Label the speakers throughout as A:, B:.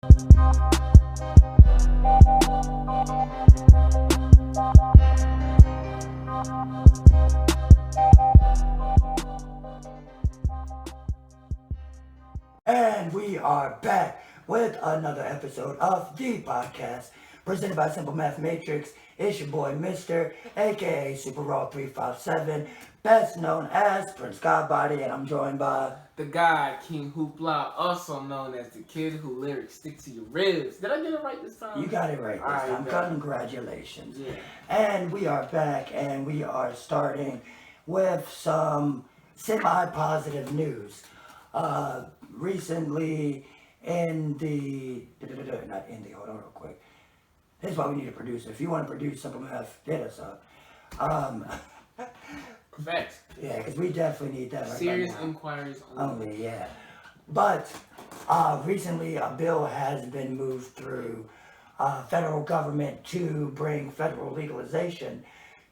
A: And we are back with another episode of the podcast presented by Simple Math Matrix. It's your boy Mr. aka Super Raw 357, best known as Prince Godbody, and I'm joined by
B: the God King Hoopla, also known as the kid who lyrics stick to your ribs. Did I get it right this time?
A: You got it right this time. Congratulations.
B: Yeah.
A: And we are back, and we are starting with some semi-positive news. Recently in the, hold on real quick. Here's why we need a producer. If you want to produce Simple Math, hit us up.
B: Facts.
A: Yeah, because we definitely need that right
B: Serious
A: now.
B: inquiries only.
A: Yeah. But recently a bill has been moved through federal government to bring federal legalization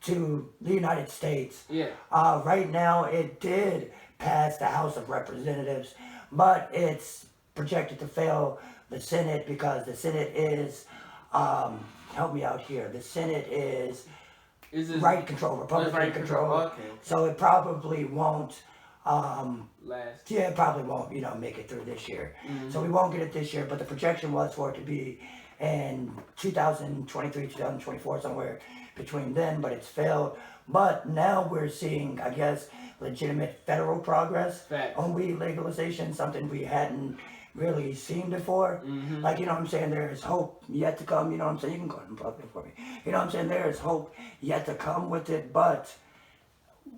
A: to the United States.
B: Yeah.
A: Right now it did pass the House of Representatives, but it's projected to fail the Senate because the Senate is, help me out here, the Senate is right control, Republican control.
B: Okay.
A: So it probably won't,
B: last.
A: yeah, it probably won't, make it through this year.
B: Mm-hmm.
A: So we won't get it this year, but the projection was for it to be in 2023, 2024, somewhere between then, but it's failed. But now we're seeing, I guess, legitimate federal progress on weed legalization, something we hadn't really seen before.
B: Mm-hmm.
A: Like, you know what I'm saying, there's hope yet to come, you know what I'm saying, you can go ahead and plug it for me. You know what I'm saying, there's hope yet to come with it, but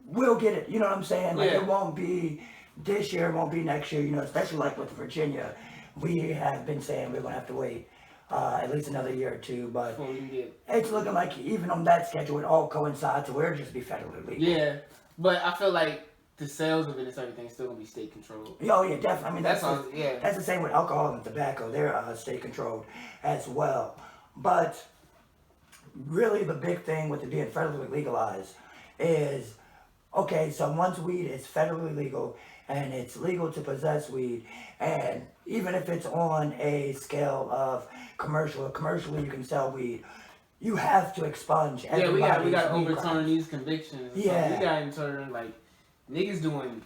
A: we'll get it, you know what I'm saying, like it won't be this year, it won't be next year, especially like with Virginia, we have been saying we're gonna have to wait at least another year or two, but it's looking like even on that schedule it all coincides to where it'll just be federally legal.
B: Yeah, but I feel like the sales of it and everything is still gonna be state controlled.
A: Oh yeah, definitely. I mean that's
B: the
A: same with alcohol and tobacco. They're state controlled as well. But really, the big thing with it being federally legalized is okay. So once weed is federally legal and it's legal to possess weed, and even if it's on a scale of commercially you can sell weed. You have to expunge everybody's
B: Yeah, we got to overturn
A: crimes.
B: these convictions.
A: Yeah.
B: So we got to turn, like, niggas doing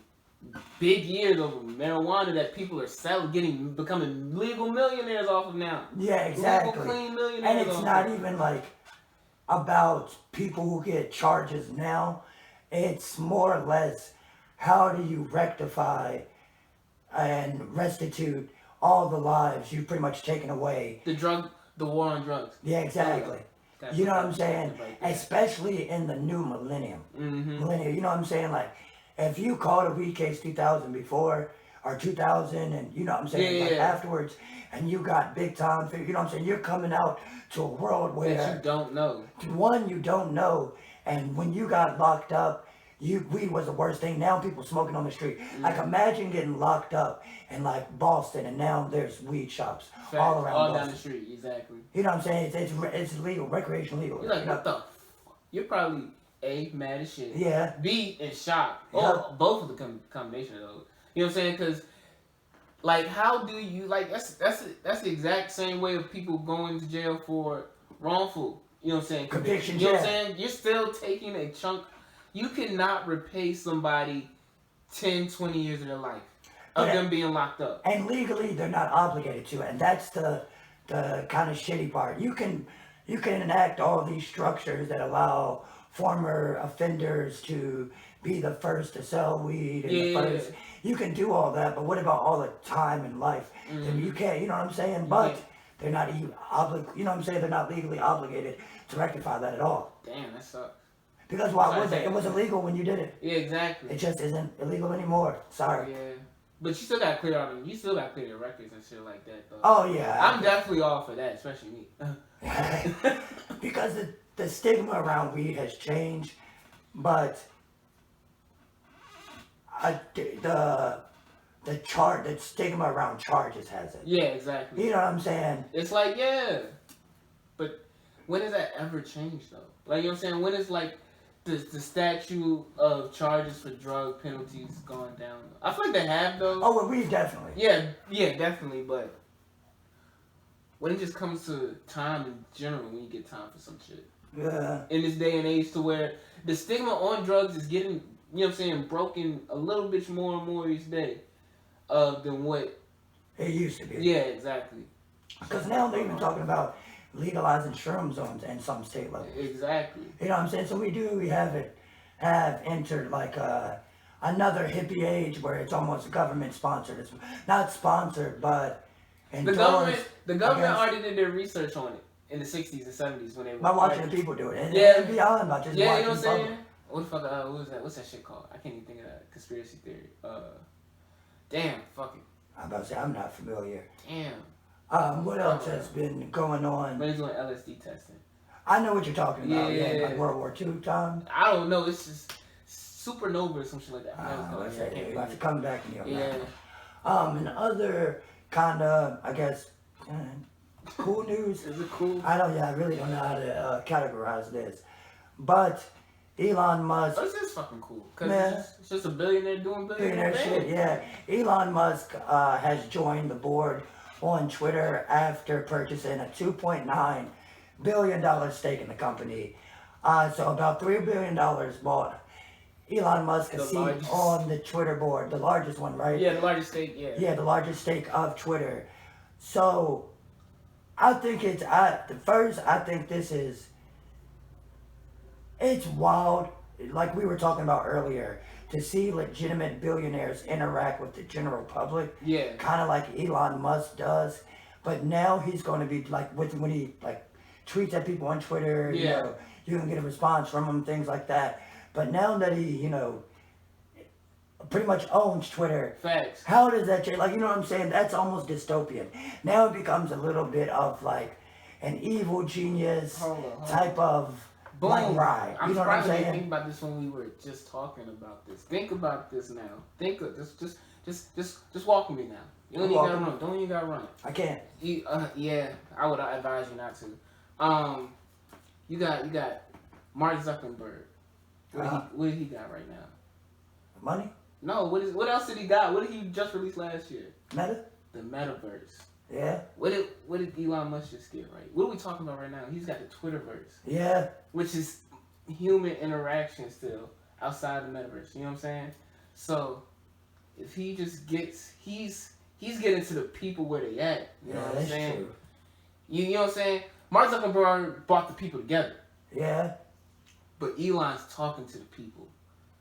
B: big years of marijuana that people are selling, becoming legal millionaires off of now.
A: Yeah, exactly.
B: Legal clean millionaires.
A: And it's not even like about people who get charges now. It's more or less how do you rectify and restitute all the lives you've pretty much taken away.
B: The war on drugs.
A: Yeah, exactly. You know what I'm saying? Especially in the new millennium.
B: Mm-hmm.
A: You know what I'm saying? Like, if you called a weed case 2000 before, or 2000, and you know what I'm saying? Afterwards, and you got big time, you know what I'm saying? You're coming out to a world where...
B: that you don't know.
A: One, you don't know, and when you got locked up, weed was the worst thing. Now people smoking on the street. Mm-hmm. Like, imagine getting locked up in, like, Boston, and now there's weed shops all around Boston.
B: Down the street, exactly.
A: You know what I'm saying? It's legal, recreational legal.
B: You're like, what the You're probably A, mad as shit.
A: Yeah.
B: B, in shock. Or both of the combination of those. You know what I'm saying? Because, like, how do you, like, that's the exact same way of people going to jail for wrongful, you know what I'm saying?
A: Conviction,
B: you know what I'm saying? You're still taking a chunk. You cannot repay somebody 10, 20 years of their life of them being locked up.
A: And legally, they're not obligated to it. And that's the kind of shitty part. You can enact all these structures that allow former offenders to be the first to sell weed and the first. You can do all that, but what about all the time in life? Mm-hmm. You can't, you know what I'm saying? But they're not you know what I'm saying? They're not legally obligated to rectify that at all.
B: Damn, that sucks.
A: Because why was it? It was illegal when you did it.
B: Yeah, exactly.
A: It just isn't illegal anymore. Sorry.
B: Yeah. But you still got to clear out. You still got to clear your records and shit like that, though.
A: Oh yeah.
B: I'm definitely all for that, especially me.
A: Because the stigma around weed has changed, but the stigma around charges hasn't.
B: Yeah, exactly.
A: You know what I'm saying?
B: It's like but when does that ever change though? Like, you know what I'm saying? When is like the statute of charges for drug penalties gone down? I feel like they have though.
A: Oh, well, we definitely.
B: Yeah, definitely. But when it just comes to time in general, when you get time for some shit.
A: Yeah.
B: In this day and age, to where the stigma on drugs is getting, you know what I'm saying, broken a little bit more and more each day, than what
A: it used to be.
B: Yeah, exactly.
A: Because now they're even talking about legalizing shroom zones in some state levels.
B: Exactly.
A: You know what I'm saying? So we have entered like another hippie age where it's almost government sponsored. It's not sponsored, but endorsed.
B: The government already did their research on it in the 60s and 70s when they were
A: by watching the people do it.
B: Yeah,
A: beyond about just watching.
B: You know what I'm saying? What the fuck? What was that? What's that shit called? I can't even think of that conspiracy theory. Damn, fuck it.
A: I'm about to say I'm not familiar.
B: Damn.
A: What else has been going on?
B: They're doing LSD testing.
A: I know what you're talking about.
B: Yeah,
A: like World War II time.
B: I don't know. It's just supernova or some shit like that.
A: You have to come back and
B: yeah.
A: And other kind of, I guess, cool news.
B: Is it cool?
A: I really don't know how to categorize this, but Elon Musk.
B: This is fucking cool. Cause it's just a billionaire doing billionaire
A: shit. Yeah, Elon Musk has joined the board on Twitter after purchasing a $2.9 billion stake in the company. So about $3 billion bought Elon Musk a seat on the Twitter board, the largest one, right?
B: Yeah, the largest stake. Yeah.
A: Yeah, the largest stake of Twitter. So I think I think this is. It's wild, like we were talking about earlier, to see legitimate billionaires interact with the general public.
B: Yeah.
A: Kind of like Elon Musk does. But now he's going to be like, when he like tweets at people on Twitter, you can get a response from him, things like that. But now that he, pretty much owns Twitter.
B: Facts.
A: How does that change? Like, you know what I'm saying? That's almost dystopian. Now it becomes a little bit of like an evil genius type of like ride. You know what I'm saying?
B: Think about this when we were just talking about this. Think about this now. Think of this. Just walk with me now. You don't even gotta run. Don't even gotta run.
A: I can't.
B: Yeah, I would advise you not to. You got Mark Zuckerberg. What did he got right now?
A: Money?
B: No. What else did he got? What did he just release last year?
A: Meta?
B: The metaverse.
A: Yeah.
B: What did Elon Musk just get right? What are we talking about right now? He's got the Twitterverse.
A: Yeah.
B: Which is human interaction still outside the metaverse. You know what I'm saying? So if he just gets he's getting to the people where they at. You know what I'm saying?
A: True.
B: You know what I'm saying? Mark Zuckerberg brought the people together.
A: Yeah.
B: But Elon's talking to the people.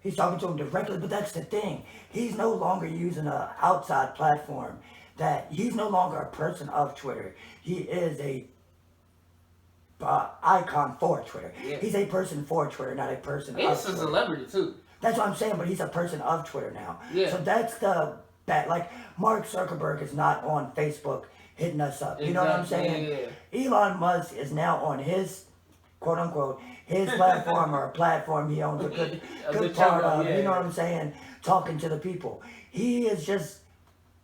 A: He's talking to them directly, but that's the thing. He's no longer using an outside platform. That he's no longer a person of Twitter. He is a icon for Twitter. Yeah. He's a person for Twitter, not a person of Twitter.
B: He's a celebrity too.
A: That's what I'm saying, but he's a person of Twitter now.
B: Yeah.
A: So that's the bad. Like Mark Zuckerberg is not on Facebook hitting us up. You know what I'm saying? Yeah. Elon Musk is now on his quote unquote his platform or a platform he owns a good part of. You know what I'm saying? Talking to the people. He is just.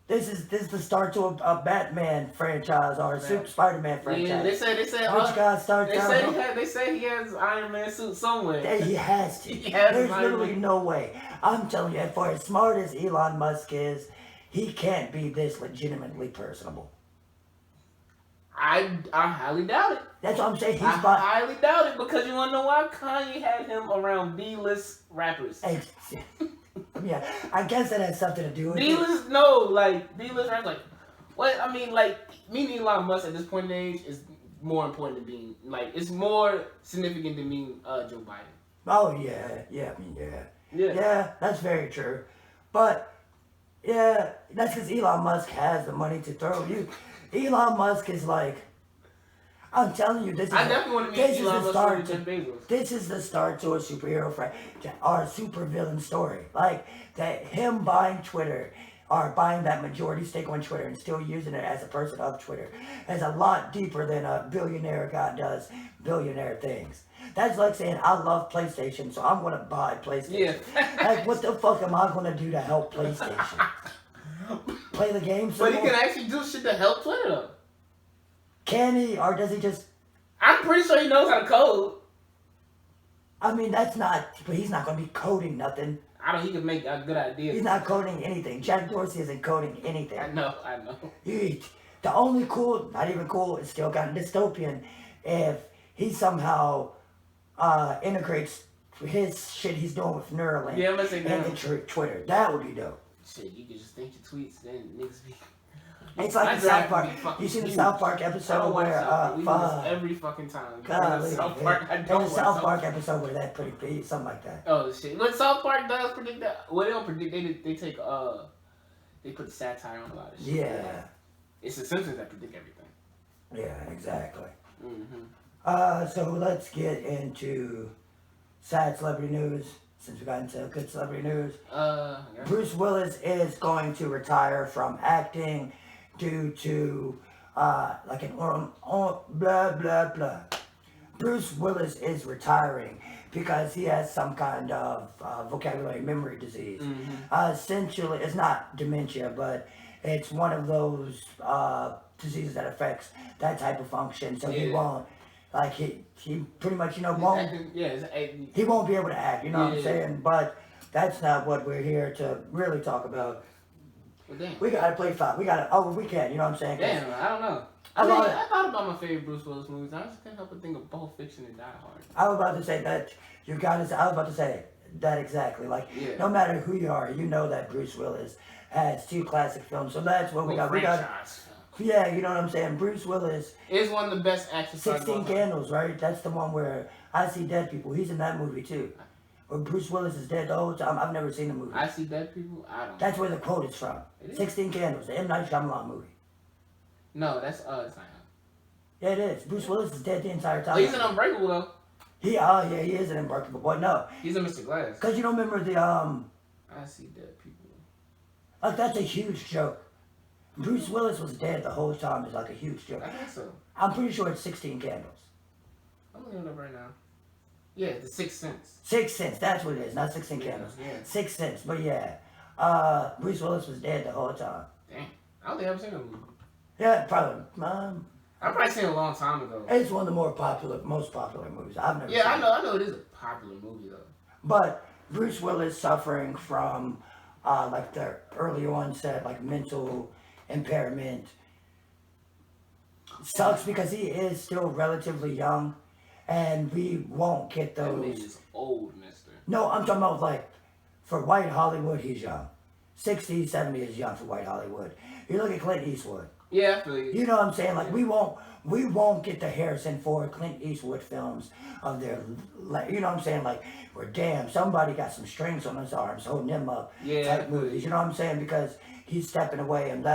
A: This is the start to a Batman franchise or a Spider-Man franchise.
B: Yeah, they say.
A: Which guy starts out?
B: They say he has Iron Man suit somewhere.
A: He has to. There's literally no way. I'm telling you, for as smart as Elon Musk is, he can't be this legitimately personable.
B: I highly doubt it.
A: That's what I'm saying.
B: I highly doubt it because you want to know why Kanye had him around B-list rappers.
A: Yeah, I guess that has something to do with
B: B-list, no, like, B-list rappers, like, what, I mean, like, meeting Elon Musk at this point in age is more important than being, like, it's more significant than being Joe Biden.
A: Oh, yeah, that's very true. But, yeah, that's because Elon Musk has the money to throw you. Elon Musk is like, I'm telling you, this is the start to a superhero or a supervillain story. Like that, him buying Twitter or buying that majority stake on Twitter and still using it as a person of Twitter is a lot deeper than a billionaire guy does billionaire things. That's like saying I love PlayStation, so I'm gonna buy PlayStation. Yeah. Like, what the fuck am I gonna do to help PlayStation? Play the game.
B: But he can actually do shit to help Twitter though.
A: Can he, or does he just...
B: I'm pretty sure he knows how to code.
A: I mean, that's not... But he's not going to be coding nothing.
B: He can make a good idea.
A: He's not coding anything. Jack Dorsey isn't coding anything.
B: I know.
A: The only cool, not even cool, it's still kind of dystopian if he somehow integrates his shit he's doing with Neuralink into Twitter. That would be dope.
B: Shit, you can just think your tweets, then niggas be.
A: It's like the South Park. You seen the South Park episode where
B: every fucking time.
A: God,
B: South Park,
A: the South Park episode where that pretty something like that.
B: Oh shit! What South Park does predict that? Well, they don't predict. They take they put satire on a lot of shit.
A: Yeah.
B: It's the Simpsons that predict everything.
A: Yeah, exactly.
B: Mm-hmm.
A: So let's get into sad celebrity news. Since we got into good celebrity news,
B: Yeah.
A: Bruce Willis is going to retire from acting due to like an blah blah blah. Bruce Willis is retiring because he has some kind of vocabulary memory disease. Essentially, it's not dementia, but it's one of those diseases that affects that type of function. So he won't, like he pretty much, won't. He won't be able to act. You know what I'm saying? But that's not what we're here to really talk about.
B: Well, damn.
A: We gotta play five. We gotta. Oh, we can. You know what I'm saying?
B: Damn, I don't know. I thought about my favorite Bruce Willis movies. I just can't help but think of Pulp Fiction and Die Hard.
A: I was about to say that. You gotta. I was about to say that exactly. Like, no matter who you are, you know that Bruce Willis has two classic films. So that's what we got. We got. Yeah, you know what I'm saying. Bruce Willis
B: is one of the best action stars.
A: 16 Candles, right? That's the one where I See Dead People. He's in that movie too. Where Bruce Willis is dead the whole time. I've never seen the movie.
B: I See Dead People? I don't
A: That's where the quote is from. 16 Candles, the M. Night Shyamalan movie.
B: No, it's not him.
A: Yeah, it is. Bruce Willis is dead the entire time.
B: Oh, he's in Unbreakable though.
A: He is an Unbreakable boy. No.
B: He's in Mr. Glass.
A: Cause you don't remember the
B: I See Dead People.
A: Like, that's a huge joke. Bruce Willis was dead the whole time is like a huge joke.
B: I think so.
A: I'm pretty sure it's 16 Candles.
B: I'm looking it up right now. Yeah, the Sixth Sense.
A: Sixth Sense, that's what it is, not 16 Candles.
B: Yeah.
A: Sixth Sense, but yeah. Bruce Willis was dead the whole time.
B: Damn. I don't think I've ever seen that movie.
A: Yeah, probably.
B: I've probably seen it a long time ago.
A: It's one of the most popular movies. I've never seen it.
B: I know it is a popular movie though.
A: But Bruce Willis suffering from like the early onset, like mental impairment. Sucks because he is still relatively young, and we won't get those.
B: That man is old, mister.
A: No, I'm talking about like for white Hollywood, he's young. 60, 70 is young for white Hollywood. You look at Clint Eastwood.
B: Yeah, I feel you.
A: You know what I'm saying? Like we won't get the Harrison Ford, Clint Eastwood films of their, like, you know what I'm saying? Like, where damn, somebody got some strings on his arms holding him up. Type movies. You know what I'm saying? Because he's stepping away, and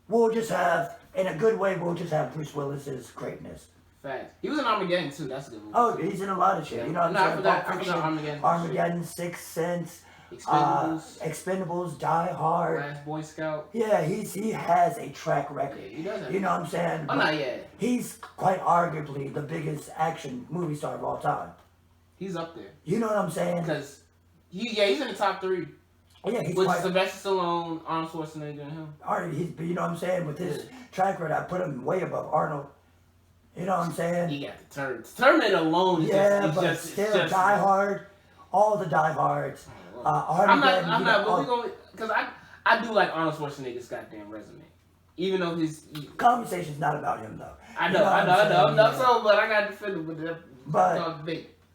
A: we'll just have, in a good way, we'll just have Bruce Willis's greatness.
B: Facts. He was in Armageddon too. That's a good movie.
A: Oh, he's in a lot of shit. Yeah. You know what I'm saying?
B: I forgot
A: Armageddon, Sixth Sense. Expendables, Die Hard.
B: Last Boy Scout.
A: Yeah, he has a track record.
B: Yeah, he does.
A: You know what I'm saying?
B: Oh, not yet.
A: He's quite arguably the biggest action movie star of all time.
B: He's up there.
A: You know what I'm saying?
B: Because he's in the top 3.
A: Yeah, he's
B: with Sylvester Stallone, Arnold Schwarzenegger, and him.
A: You know what I'm saying? With his track record, I put him way above Arnold. You know what I'm saying?
B: He got the turns. Terminator alone is
A: just Die Hard, all the Die Hards.
B: I'm not, because I do like Arnold Schwarzenegger's goddamn resume. Even though his
A: conversation's not about him though.
B: I know. But I got to defend him with that.
A: But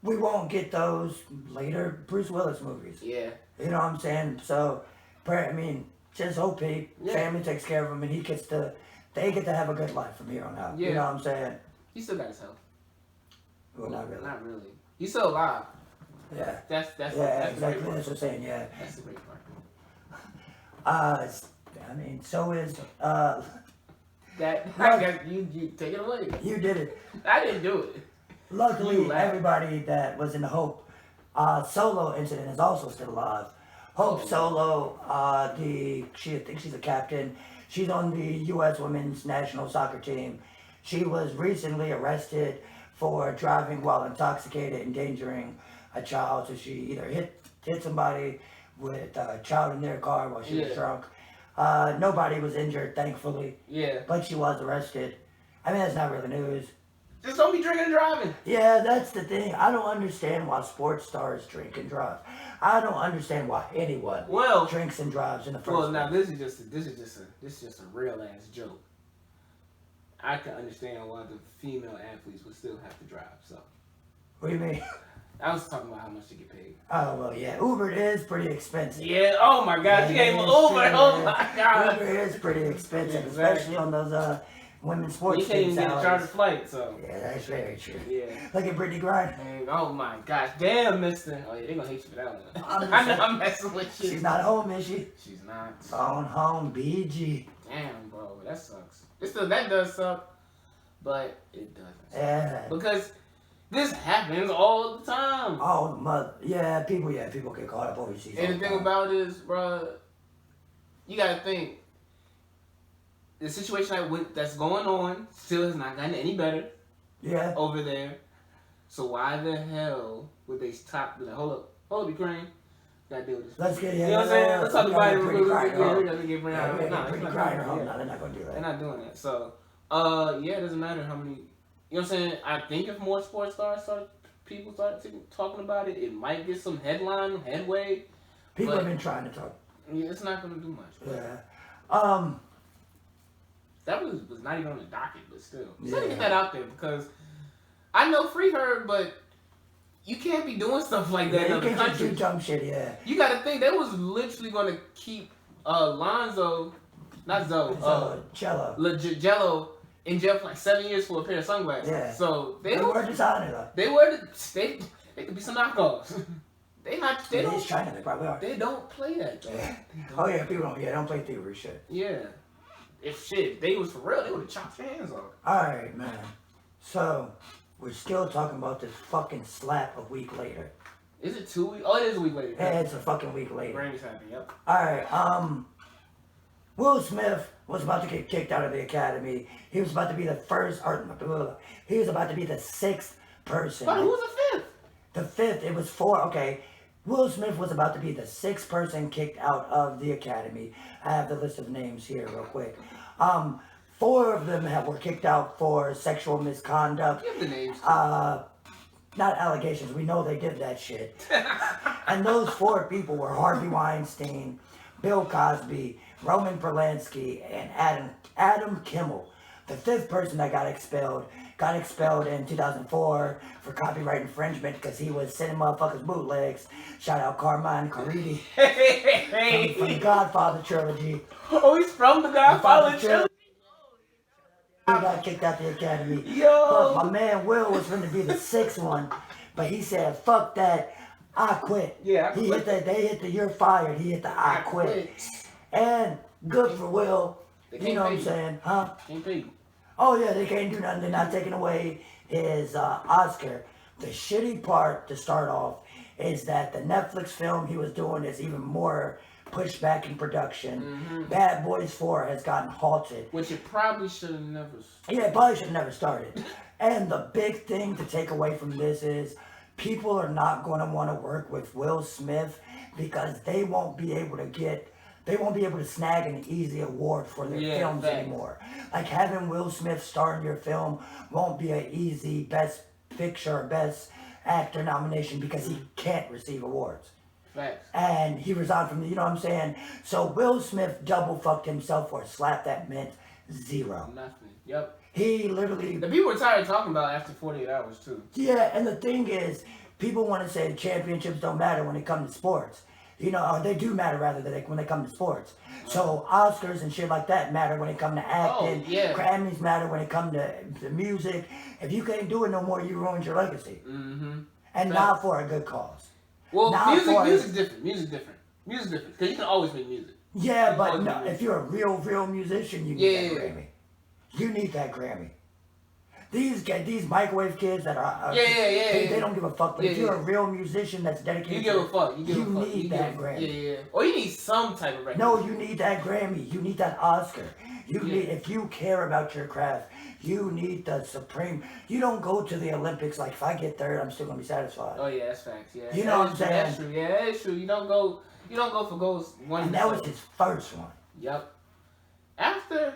A: we won't get those later Bruce Willis movies.
B: Yeah.
A: You know what I'm saying? So, I mean, just hope family takes care of him and they get to have a good life from here on out. Yeah. You know what I'm saying?
B: He still got his health.
A: Well, not really.
B: Not really. He's still alive.
A: Yeah.
B: That's
A: exactly. That's what I'm saying. Yeah.
B: That's the great part.
A: I mean, so is
B: that. I guess you take it away.
A: You did it.
B: I didn't do it.
A: Luckily, everybody that was in the Hope Solo incident is also still alive. Hope Solo, I think she's a captain. She's on the U.S. Women's National Soccer Team. She was recently arrested for driving while intoxicated, endangering a child. So she either hit somebody with a child in their car while she was drunk. Nobody was injured, thankfully.
B: Yeah.
A: But she was arrested. I mean, that's not really news.
B: Just don't be drinking and driving.
A: Yeah, that's the thing. I don't understand why sports stars drink and drive. I don't understand why anyone drinks and drives in the first place.
B: Well, now this is just a real ass joke. I can understand why the female athletes would still have to drive. So.
A: What do you mean?
B: I was talking about how much to get paid.
A: Oh, well, yeah. Uber is pretty expensive.
B: Yeah, oh my gosh, you gave me Uber, oh my god.
A: Uber is pretty expensive,
B: Yeah,
A: especially on those women's sports.
B: You can't even get a charter flight, so.
A: Yeah, that's very true.
B: Yeah.
A: Look at Brittany Griner.
B: Oh my gosh, damn, mister. Oh yeah, they gonna hate you for that one. I know I'm messing with you.
A: She's not home, is she?
B: She's not.
A: Phone home, BG.
B: Damn, bro, that sucks. That does suck, but it doesn't.
A: Yeah.
B: Because this happens all the time.
A: Oh, yeah, people get caught up overseas.
B: And the thing about it is, bro, you gotta think, the situation that's going on still has not gotten any better.
A: Yeah.
B: Over there. So why the hell would they stop? Like, hold up, Ukraine. Gotta deal with this.
A: Let's get it.
B: You know what I'm saying? Let's talk about it.
A: We're gonna
B: get Brittany
A: Griner home. No, they're not gonna do that.
B: They're not doing that. So, yeah, it doesn't matter how many. You know what I'm saying? I think if more sports stars people start talking about it, it might get some headway.
A: People have been trying to talk.
B: Yeah, it's not gonna do much.
A: Yeah.
B: That was not even on the docket, but still. Just gotta get that out there because I know free her, but you can't be doing stuff like that in other countries.
A: You can't do dumb shit, yeah.
B: You gotta think they was literally gonna keep Jello in jail for like 7 years for a pair of sunglasses.
A: Yeah.
B: So
A: they were designer though.
B: They could be some knockoffs. They don't.
A: China, they probably are.
B: They don't play that though.
A: Yeah. Oh yeah, people don't. Yeah, don't play theory shit.
B: Yeah. If they was for real, they would have chopped your hands off.
A: Alright, man. So, we're still talking about this fucking slap a week later.
B: Is it 2 weeks? Oh, it is a week later.
A: Yeah, it's a fucking week later.
B: Brady's happy, yep.
A: Alright, Will Smith was about to get kicked out of the academy. He was about to be the first, he was about to be the 6th person.
B: But who was the 5th?
A: The 5th, it was 4, okay. Will Smith was about to be the 6th person kicked out of the academy. I have the list of names here real quick. 4 of them were kicked out for sexual misconduct.
B: Give the names.
A: Not allegations. We know they did that shit. And those 4 people were Harvey Weinstein, Bill Cosby, Roman Polanski, and Adam Kimmel. The 5th person that got expelled in 2004 for copyright infringement because he was sending motherfuckers bootlegs. Shout out Carmine Caridi from the Godfather trilogy.
B: Oh, he's from the Godfather trilogy.
A: He got kicked out the academy.
B: Yo.
A: But my man Will was going to be the 6th one, but he said, "Fuck that, I quit."
B: Yeah,
A: They hit the "you're fired." He hit the "I quit." And good for Will. You know what I'm saying, huh?
B: Can't pay.
A: Oh yeah, they can't do nothing. They're not taking away his Oscar. The shitty part to start off is that the Netflix film he was doing is even more pushed back in production.
B: Mm-hmm.
A: Bad Boys 4 has gotten halted.
B: Which it probably should have never.
A: Yeah, it probably should have never started. And the big thing to take away from this is people are not going to want to work with Will Smith because they won't be able to snag an easy award for their films anymore. Like having Will Smith star in your film won't be an easy Best Picture or Best Actor nomination because he can't receive awards.
B: Facts.
A: And he resigned from you know what I'm saying? So Will Smith double fucked himself for a slap that meant 0.
B: Nothing. Yep.
A: He literally...
B: The people were tired of talking about it after 48 hours too.
A: Yeah, and the thing is, people want to say championships don't matter when it comes to sports. You know, or they do matter rather than when they come to sports. So Oscars and shit like that matter when it come to acting.
B: Oh, yeah.
A: Grammys matter when it come to music. If you can't do it no more, you ruined your legacy.
B: Mm-hmm.
A: And not for a good cause.
B: Well, music's different. Music's different. Because you can always make music.
A: Yeah, but no, if you're a real musician, you need that Grammy. You need that Grammy. These microwave kids that are they don't give a fuck. But if you're a real musician that's dedicated,
B: you give a fuck. You
A: need that Grammy.
B: Yeah. Or you need some type of recognition.
A: No, you need that Grammy. You need that Oscar. You need, if you care about your craft, you need the supreme. You don't go to the Olympics like, if I get third, I'm still gonna be satisfied.
B: Oh yeah, that's facts. Yeah.
A: You know what I'm saying?
B: That's true. Yeah, that's true. You don't go for goals one.
A: And that was his first one.
B: Yep. After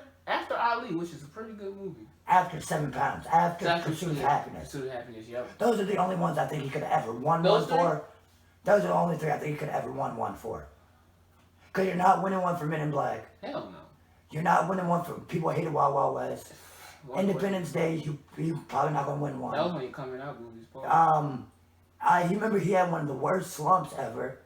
B: Ali, which is a pretty good movie.
A: After 7 Pounds. After Pursuit of Happiness.
B: Pursuit of Happiness, yep.
A: Those are the only ones I think he could have ever won one for. Those are the only 3 I think he could have ever won one for. Because you're not winning one for Men in Black.
B: Hell no.
A: You're not winning one for People Hated Wild Wild West. Independence Day, you probably not gonna win one.
B: That was when he coming out movies.
A: You remember he had one of the worst slumps ever.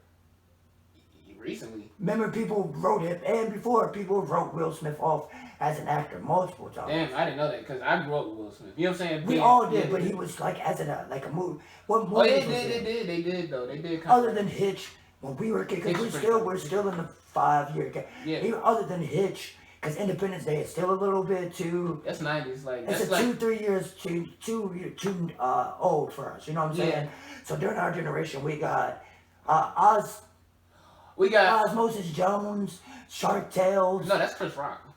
B: Recently.
A: Remember people wrote it, and before people wrote Will Smith off as an actor multiple times.
B: Damn, I didn't know that because I grew up with Will Smith. You know what I'm saying?
A: We all did, but he was like as a movie. What movie?
B: They did though. They did.
A: Other than Hitch, when we were kids, because we're still in the 5-year gap.
B: Yeah.
A: Even other than Hitch, because Independence Day is still a little bit too.
B: That's 90s, like
A: it's
B: that's
A: a
B: like
A: 2-3 years too old for us. You know what I'm saying? So during our generation, we got Oz.
B: We got
A: Osmosis Jones, Shark Tales.
B: No, that's Chris Rock.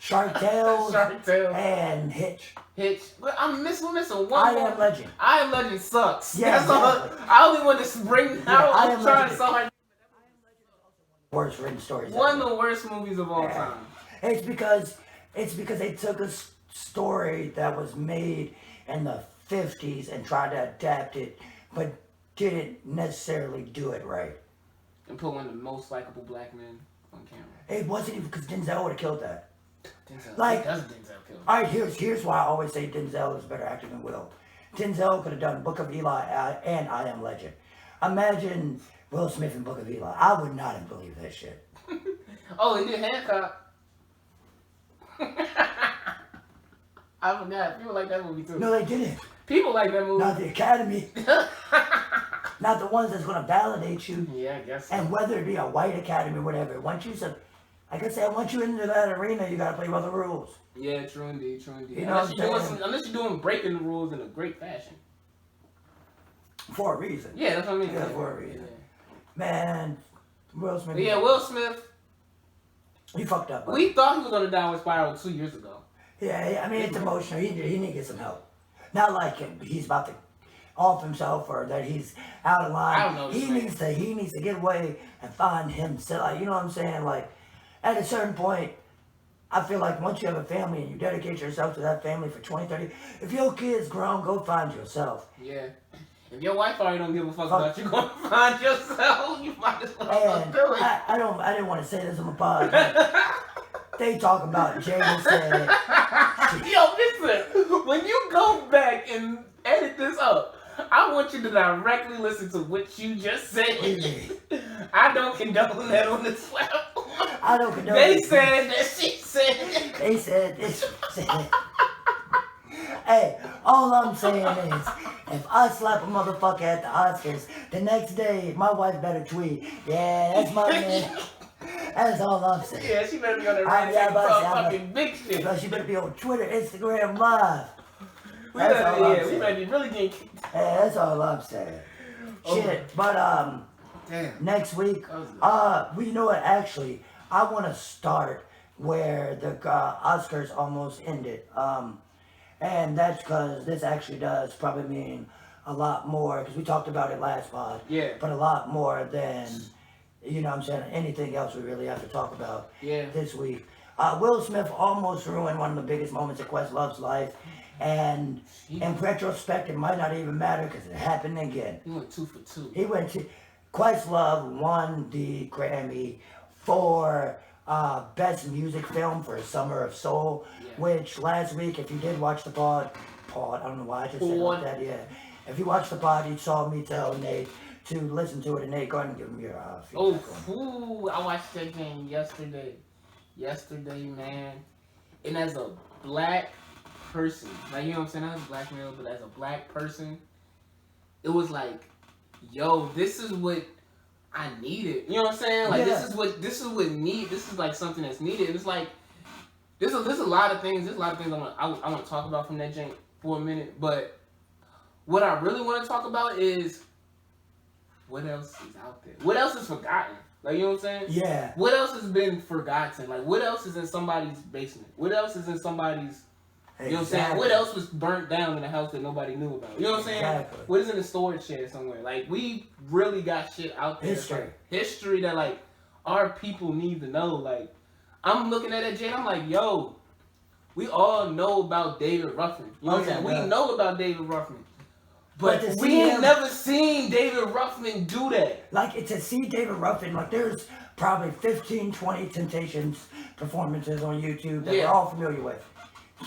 A: Shark Tales.
B: Shark Tales.
A: And Hitch.
B: But we're missing one.
A: I Am Legend.
B: I Am Legend sucks.
A: Yeah,
B: that's all. I only want to bring out. I'm trying to sound like
A: worst written stories.
B: One of the worst movies of all time.
A: It's because they took a story that was made in the 50s and tried to adapt it, but didn't necessarily do it right.
B: And put one of the most likable black men on camera.
A: It wasn't even because Denzel would have killed that.
B: Denzel.
A: Like,
B: doesn't Denzel kill?
A: All right, here's why I always say Denzel is a better actor than Will. Denzel could have done Book of Eli and I Am Legend. Imagine Will Smith in Book of Eli. I would not have believed that shit.
B: Oh, he did Hancock. I forgot. People like that movie too.
A: No, they didn't.
B: People like that movie.
A: Not the Academy. Not the ones that's going to validate you.
B: Yeah, I guess so.
A: And whether it be a white academy or whatever, once you once you into that arena, you got to play by the rules.
B: Yeah, true indeed.
A: You know
B: unless you're doing breaking the rules in a great fashion.
A: For a reason.
B: Yeah, that's what I mean.
A: Yeah, for a reason. Yeah. Man, Will Smith.
B: Yeah, Will Smith.
A: He fucked up.
B: We thought he was on a downward spiral 2 years ago.
A: Yeah, I mean, it's emotional. He need to get some help. Not like he's about to off himself or that he's out of line.
B: I don't know.
A: He needs to get away and find himself. You know what I'm saying? Like, at a certain point, I feel like once you have a family and you dedicate yourself to that family for 20, 30, if your kid's grown, go find yourself.
B: Yeah. If your wife already don't give a fuck about you going to find yourself, you might as well do it.
A: I didn't want to say this on the pod, but they talk about Jada said.
B: Yo, listen. When you go back and edit this up, I want you to directly listen to what you just said. I don't condone that on this platform.
A: I don't condone
B: They said that she said.
A: They said this. Hey, all I'm saying is, if I slap a motherfucker at the Oscars, the next day my wife better tweet, yeah, that's my man. That's all I'm saying.
B: Yeah, she better be on that fucking big shit.
A: She better be on Twitter, Instagram Live.
B: We better be really getting kicked.
A: Hey, that's all I'm saying. Shit, but
B: damn.
A: Next week, you know what? Actually, I want to start where the Oscars almost ended. And that's because this actually does probably mean a lot more, because we talked about it last pod.
B: Yeah.
A: But a lot more than, you know what I'm saying, anything else we really have to talk about this week. Will Smith almost ruined one of the biggest moments of Questlove's life. And in retrospect, it might not even matter because it happened again.
B: He went 2 for 2.
A: Questlove won the Grammy for Best Music Film for Summer of Soul, which last week, if you did watch the pod, I don't know why I just said it like that, If you watched the pod, you saw me tell Nate to listen to it, and Nate, go ahead and give him your feedback.
B: I watched that game yesterday. Man. And as a black person, like, you know what I'm saying, I was a black male, but as a black person, it was like, yo, this is what I needed. You know what I'm saying? Like, this is like something that's needed. And it's like, there's a lot of things I want to talk about from that jank for a minute. But what I really want to talk about is what else is out there? What else is forgotten? Like, you know what I'm saying?
A: Yeah.
B: What else has been forgotten? Like, what else is in somebody's basement? What else is in somebody's... You know what I'm saying? What else was burnt down in a house that nobody knew about? You know what I'm saying?
A: Exactly.
B: What is in the storage shed somewhere? Like, we really got shit out there. History that, like, our people need to know. Like, I'm looking at that Jay, I'm like, yo, we all know about David Ruffin. You know what I'm saying? We know about David Ruffin. But we ain't never seen David Ruffin do that.
A: Like, to see David Ruffin, like, there's probably 15, 20 Temptations performances on YouTube that we're all familiar with.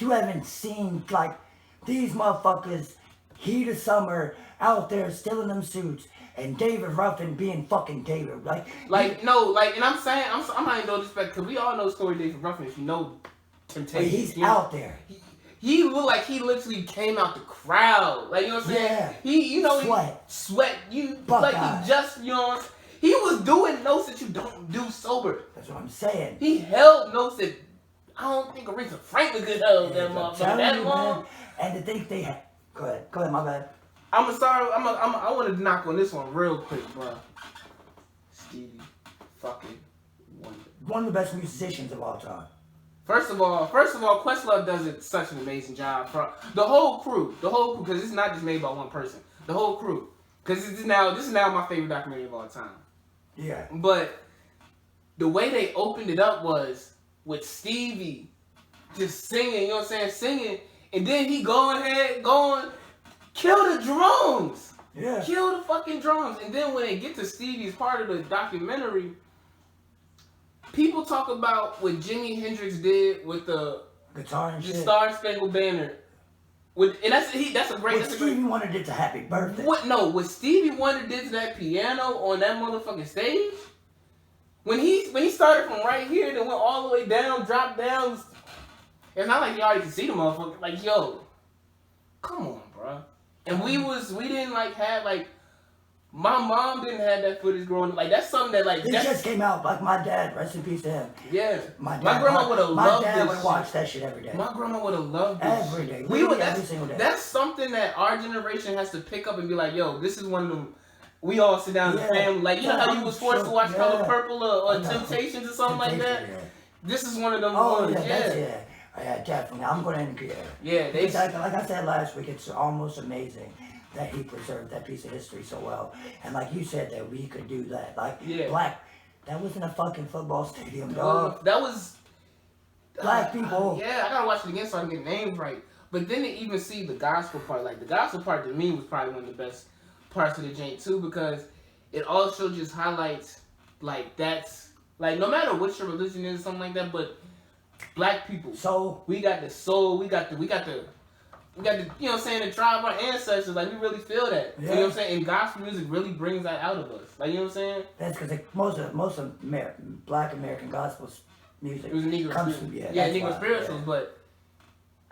A: you haven't seen, like, these motherfuckers, heat of summer, out there stealing them suits, and David Ruffin being fucking David.
B: No, and I'm saying, I'm not even no disrespect, because we all know story David Ruffin, if you know Temptation.
A: He's out there.
B: He looked like he literally came out the crowd. Like, you know what I'm saying?
A: Yeah.
B: Sweat. He just, you know what I'm saying? He was doing notes that you don't do sober.
A: That's what I'm saying.
B: He held notes that I don't think Aretha Franklin could hold that motherfucker that long.
A: Man. And to think they had... Go ahead, my bad.
B: I want to knock on this one real quick, bro. Stevie fucking Wonder.
A: One of the best musicians of all time.
B: First of all, Questlove does such an amazing job. For the whole crew, because it's not just made by one person. The whole crew, because this is now my favorite documentary of all time.
A: Yeah.
B: But the way they opened it up was with Stevie just singing, you know what I'm saying, singing, and then he going, kill the drums.
A: Yeah.
B: Kill the fucking drums. And then when they get to Stevie's part of the documentary, people talk about what Jimi Hendrix did with the
A: guitar and shit.
B: Star Spangled Banner. That's a great.
A: What Stevie Wonder did to Happy Birthday.
B: What Stevie Wonder did to that piano on that motherfucking stage? When he started from right here, then went all the way down, dropped down. It's not like you already could see the motherfucker. Like, yo, come on, bro. And we didn't have my mom didn't have that footage growing up. Like, that's something that
A: It just came out. Like, my dad, rest in peace to him.
B: Yeah.
A: My
B: grandma would have loved this.
A: My dad would watch that shit every day.
B: My grandma would have loved this.
A: Every day.
B: Every single day. That's something that our generation has to pick up and be like, yo, this is one of them. We all sit down as a family. Like, you know how you was forced to watch Color Purple or Temptations or something like that? Yeah. This is one of them ones.
A: Yeah, definitely. I'm going to agree.
B: Yeah,
A: like I said last week, it's almost amazing that he preserved that piece of history so well. And like you said, that we could do that. Like, that wasn't a fucking football stadium, dog.
B: That was...
A: Black people.
B: I gotta watch it again so I can get names right. But then to even see the gospel part, like, the gospel part to me was probably one of the best parts of the jank too, because it also just highlights, like, that's... Like, no matter what your religion is or something like that, but black people.
A: Soul.
B: We got the soul, we got the you know what I'm saying, the tribe of our ancestors, like, we really feel that. Yeah. You know what I'm saying? And gospel music really brings that out of us. Like, you know what I'm saying?
A: That's because most of Black American gospel music
B: it was Negro
A: comes from,
B: Negro spirituals, but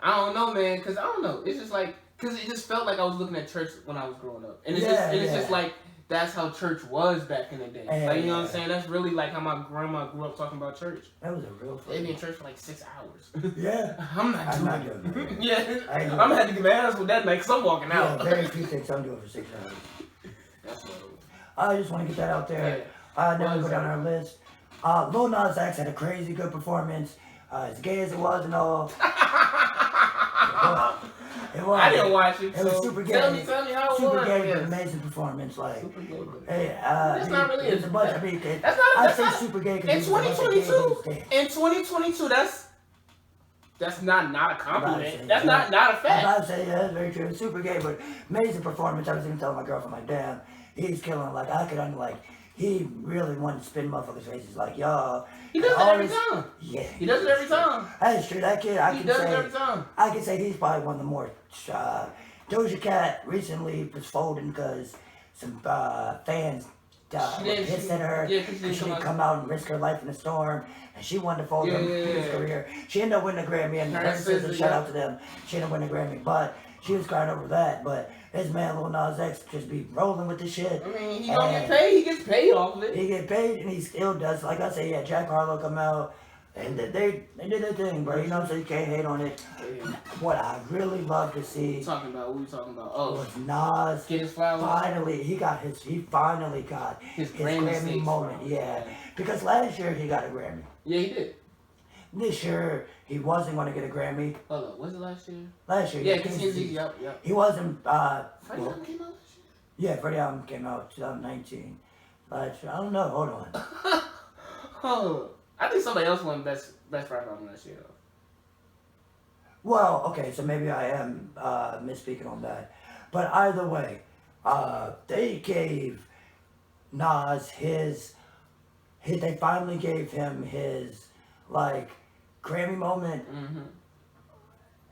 B: I don't know, man, because I don't know. It's just like, because it just felt like I was looking at church when I was growing up. And it's just like, that's how church was back in the day. Like, you know what I'm saying? That's really like how my grandma grew up talking about church.
A: That was a real thing.
B: They'd be in church for like 6 hours.
A: Yeah.
B: I'm not doing
A: that.
B: Yeah. I'm going to have to get my ass with that night because I'm walking out.
A: Yeah, very few things I'm doing for 6 hours.
B: That's what
A: I just want to get that out there. Then we go down our list. Lil Nas X had a crazy good performance. As gay as it was and all. It was.
B: I didn't watch it.
A: It was super gay.
B: Tell me how it was.
A: Super gay, amazing performance. Like,
B: super gay.
A: Hey,
B: it's not really.
A: It's a bunch. I mean,
B: I
A: say super gay because
B: in 2022. In 2022, that's not a compliment. That's not a fact.
A: I'm about to say, yeah, that's very true. Super gay, but amazing performance. I was even telling my girlfriend, like, damn, he's killing. Like, I could only he really wanted to spin motherfuckers' faces. Like, y'all.
B: He does it every time.
A: Yeah.
B: He does it every time.
A: That's true. That kid,
B: he does it every time.
A: I can say he's probably one of the more. Doja Cat recently was folding because some fans were pissed at her.
B: Yeah, because
A: she didn't come out and risk her life in the storm. And she wanted to fold her music career. She ended up winning a Grammy. And shout out to them. She ended up winning a Grammy. But she was crying over that. But this man, Lil Nas X, just be rolling with the shit.
B: I mean, he don't get paid. He gets paid off of it.
A: He get paid, and he still does. Like I say, Jack Harlow come out, and they did their thing, bro. You know what I'm saying? You can't hate on it. Yeah. What I really love to see.
B: What we talking about? Oh,
A: was Nas.
B: Get his flowers.
A: He finally got his Grammy moment. Yeah, because last year he got a Grammy.
B: Yeah, he did.
A: This year, he wasn't going to get a Grammy.
B: Hold on, was it last year?
A: Last year,
B: yeah. Yep.
A: He wasn't,
B: Freddie album came out last year?
A: Yeah, Freddie album came out 2019. Last year. I don't know, hold on.
B: Oh, I think somebody else won best rap album last year, though.
A: Well, okay, so maybe I am misspeaking on that. But either way, they gave Nas they finally gave him his, like, Grammy moment.
B: Mm-hmm.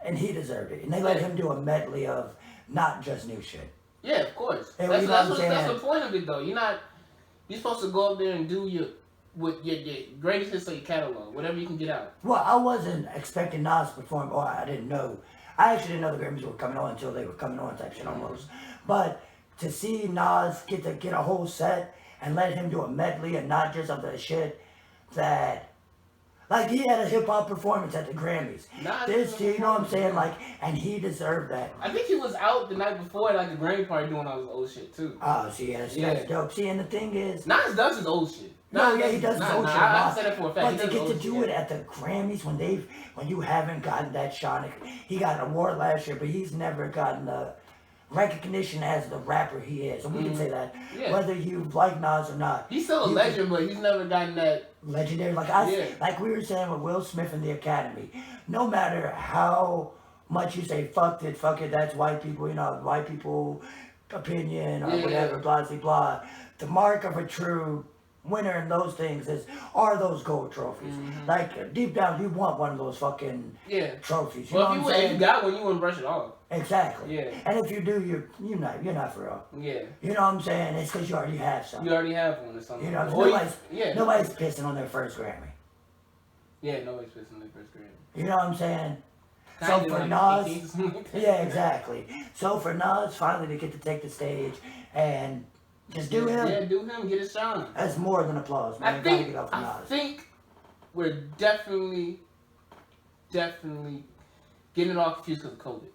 A: And he deserved it. And they let him do a medley of not just new shit.
B: Yeah, of course.
A: And
B: That's the point of it, though. You're supposed to go up there and do your greatest hits of your catalog, whatever you can get out.
A: Well, I wasn't expecting Nas to perform, or I didn't know. I actually didn't know the Grammys were coming on until they were coming on type shit almost. But to see Nas get a whole set and let him do a medley and not just of the shit that... Like, he had a hip-hop performance at the Grammys. You know what I'm saying? Like, and he deserved that.
B: I think he was out the night before at, like, the Grammy party doing all his old shit, too.
A: Oh, see, that's dope. See, and the thing is...
B: Nas does his old shit.
A: He does his old shit.
B: I said that for a fact.
A: But to get to do it at the Grammys when you haven't gotten that shot... He got an award last year, but he's never gotten the recognition as the rapper he is. And we can say that, whether you like Nas or not.
B: He's still a legend, but he's never gotten that...
A: Legendary. Like we were saying with Will Smith in the Academy. No matter how much you say, fuck it, that's white people, white people opinion or whatever, blah, blah, blah. The mark of a true winner in those things are those gold trophies. Mm-hmm. Like, deep down, you want one of those fucking trophies. You know what I'm saying?
B: If you got one, you wouldn't brush it off.
A: Exactly.
B: Yeah.
A: And if you do, you're not for real.
B: Yeah.
A: You know what I'm saying? It's because you already have something.
B: You already have one or something.
A: You know, nobody's pissing on their first Grammy.
B: Yeah, nobody's pissing on their first Grammy.
A: You know what I'm saying? So for Nas, exactly. So for Nas finally to get to take the stage and just do him.
B: Yeah, do him, get his shine.
A: That's more than applause, man.
B: I think we're definitely getting it all confused because of COVID.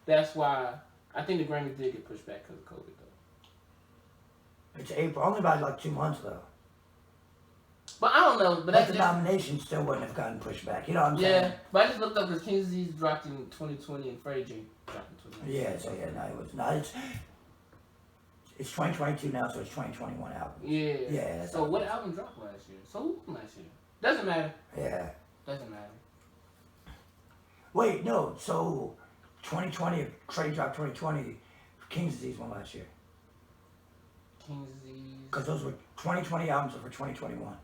B: That's why I think the Grammys did get pushed back because of COVID, though.
A: It's April, only by like 2 months, though.
B: But I don't know.
A: But the nomination still wouldn't have gotten pushed back. You know what I'm saying?
B: Yeah, but I just looked up because King's Disease dropped in 2020 and Freddie J dropped in 2020.
A: Yeah, it was not. It's 2022 now, so it's 2021 album.
B: Yeah. So what album dropped last year? So who won last year? Doesn't matter.
A: Yeah.
B: Doesn't matter.
A: Wait, no. So 2020, Freddie dropped 2020. King's Disease won last year.
B: King's Disease.
A: Because those were 2020 albums are for 2021.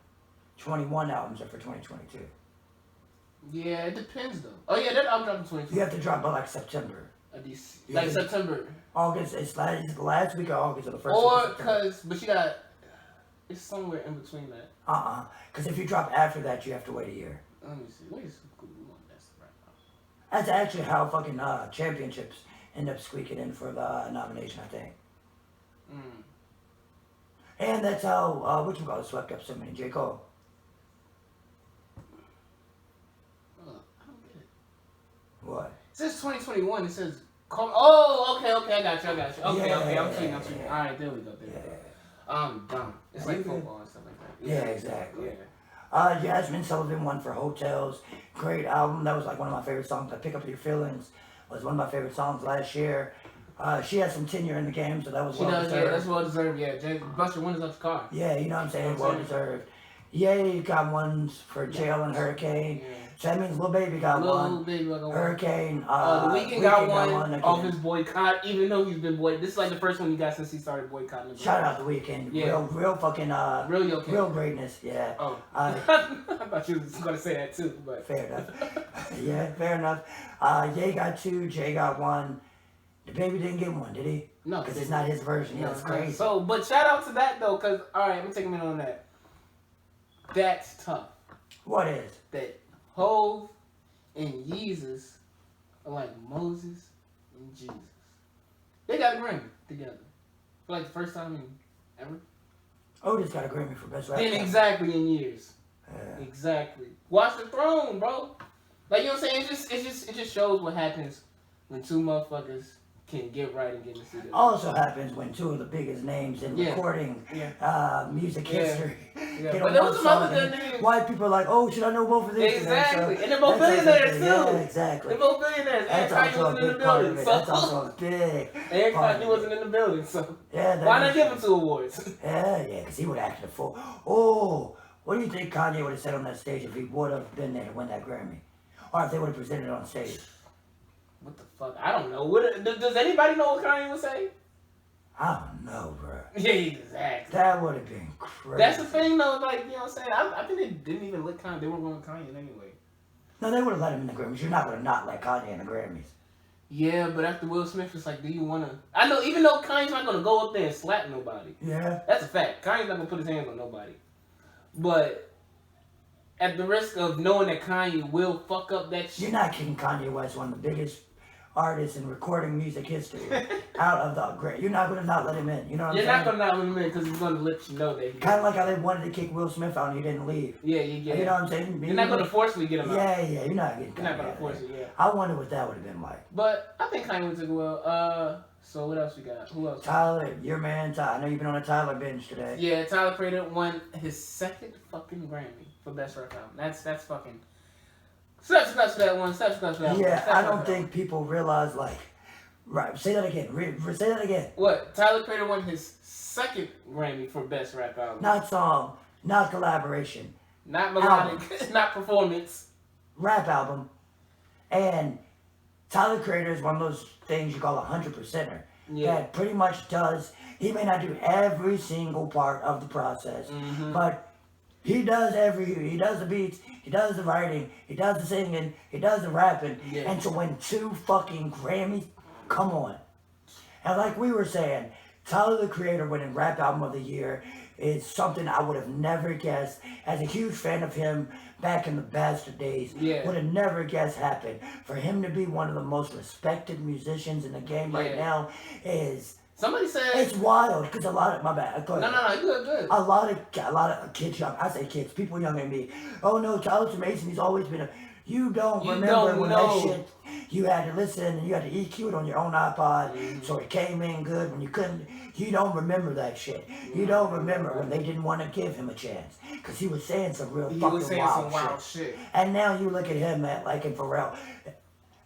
A: 21 albums are for 2022.
B: Yeah, it depends though. Oh yeah, that album dropped in 2022.
A: You have to drop by like September.
B: Like September.
A: August. It's the last week of August or the first
B: week
A: of September.
B: But you got... It's somewhere in between that.
A: Because if you drop after that, you have to wait a year.
B: Let me see. Where's Google on this right now?
A: That's actually how fucking championships end up squeaking in for the nomination, I think. And that's how, whatchamacallit swept up so many. J. Cole.
B: I don't get it.
A: What?
B: It says 2021. It says... Oh, okay, I got you. Okay, I'm tweeting.
A: Yeah.
B: Alright, there we go. I'm dumb. It's like football and stuff like that.
A: Yeah, exactly. Yeah. Jasmine Sullivan won for Hotels. Great album. That was like one of my favorite songs. Pick Up Your Feelings was one of my favorite songs last year. She has some tenure in the game, so that was well deserved.
B: Yeah, that's well deserved. Yeah, Buster Winters up the car.
A: Yeah, you know what I'm saying? Well deserved. Ye got ones for Jail and Hurricane. Yeah. So that means Lil Baby got one. Hurricane.
B: The Weeknd got one off his boycott, even though he's been boycotted. This is like the first one he got since he started boycotting.
A: Shout out The Weeknd. Yeah. Real fucking, real greatness, yeah.
B: Oh. I thought you was going to say that too, but.
A: Fair enough. Yeah, fair enough. Ye got 2, Jay got 1. The Baby didn't get 1, did he?
B: No.
A: Because it's not his version. Yeah, it's crazy.
B: So, but shout out to that though, because, alright, let me take a minute on that. That's tough.
A: What is?
B: That Hov and Yeezus are like Moses and Jesus. They got a Grammy together. For like the first time ever.
A: Otis got a Grammy for Best Rapper.
B: Exactly in years. Yeah. Exactly. Watch the Throne, bro. Like, you know what I'm saying? It just shows what happens when two motherfuckers can get right and get in the studio.
A: Also happens when two of the biggest names in recording music history get on one song. White people are like, oh, should I know both of these?
B: Exactly. And they're both billionaires too.
A: Yeah, exactly.
B: They're both billionaires.
A: That's also a big part of it. That's also a big
B: Eric
A: part
B: Kanye wasn't in the building, so
A: yeah,
B: why not give him 2 awards?
A: Yeah, because he would have acted a fool. Oh, what do you think Kanye would have said on that stage if he would have been there to win that Grammy? Or if they would have presented it on stage?
B: What the fuck? I don't know. Does anybody know what Kanye would say?
A: I don't know, bro.
B: Yeah, exactly.
A: That would have been crazy.
B: That's the thing, though. Like, you know what I'm saying? I think they didn't even let Kanye. They weren't going with Kanye anyway.
A: No, they would have let him in the Grammys. You're not going to not let Kanye in the Grammys.
B: Yeah, but after Will Smith, it's like, do you want to... I know, even though Kanye's not going to go up there and slap nobody.
A: Yeah.
B: That's a fact. Kanye's not going to put his hands on nobody. But at the risk of knowing that Kanye will fuck up that shit...
A: You're not kidding. Kanye West, one of the biggest artists in recording music history, out of the great. You're not going to not let him in. You know what I'm saying?
B: You're not going to not let him in because he's going to let you know that he...
A: Kind of like how they wanted to kick Will Smith out and he didn't leave.
B: Yeah, you get it.
A: You know what I'm saying?
B: You're not going to forcefully get him out.
A: Yeah, you're not getting
B: You're not going to force it, yeah.
A: I wonder what that would have been like.
B: But I think Kanye would take well. So what else we got? Who else?
A: Tyler, your man Tyler. I know you've been on a Tyler binge today.
B: Yeah, Tyler Creator won his second fucking Grammy for Best Rap Album. That's fucking... Steps for that one. Steps for that one.
A: Yeah, I don't think people realize, like... Right, say that again. Say that again.
B: What? Tyler Creator won his second Grammy for Best Rap Album.
A: Not song, not collaboration.
B: Not melodic, not performance.
A: Rap album. And Tyler Creator is one of those things you call a 100%er.
B: Yeah.
A: That pretty much does, he may not do every single part of the process, but he does he does the beats, he does the writing, he does the singing, he does the rapping.
B: Yeah.
A: And to win 2 fucking Grammys, come on. And like we were saying, Tyler the Creator winning Rap Album of the Year is something I would have never guessed. As a huge fan of him back in the bastard days, would have never guessed happened. For him to be one of the most respected musicians in the game right now is...
B: Somebody said...
A: It's wild, because a lot of... My bad. Go ahead.
B: No, good.
A: A lot of kids young... I say kids, people younger than me. Oh no, Tyler's amazing. He's always been a... You don't remember when that shit... You had to listen and you had to EQ it on your own iPod, so it came in good when you couldn't. You don't remember that shit. You don't remember when they didn't want to give him a chance because he was saying some real wild shit. And now you look at him in Pharrell.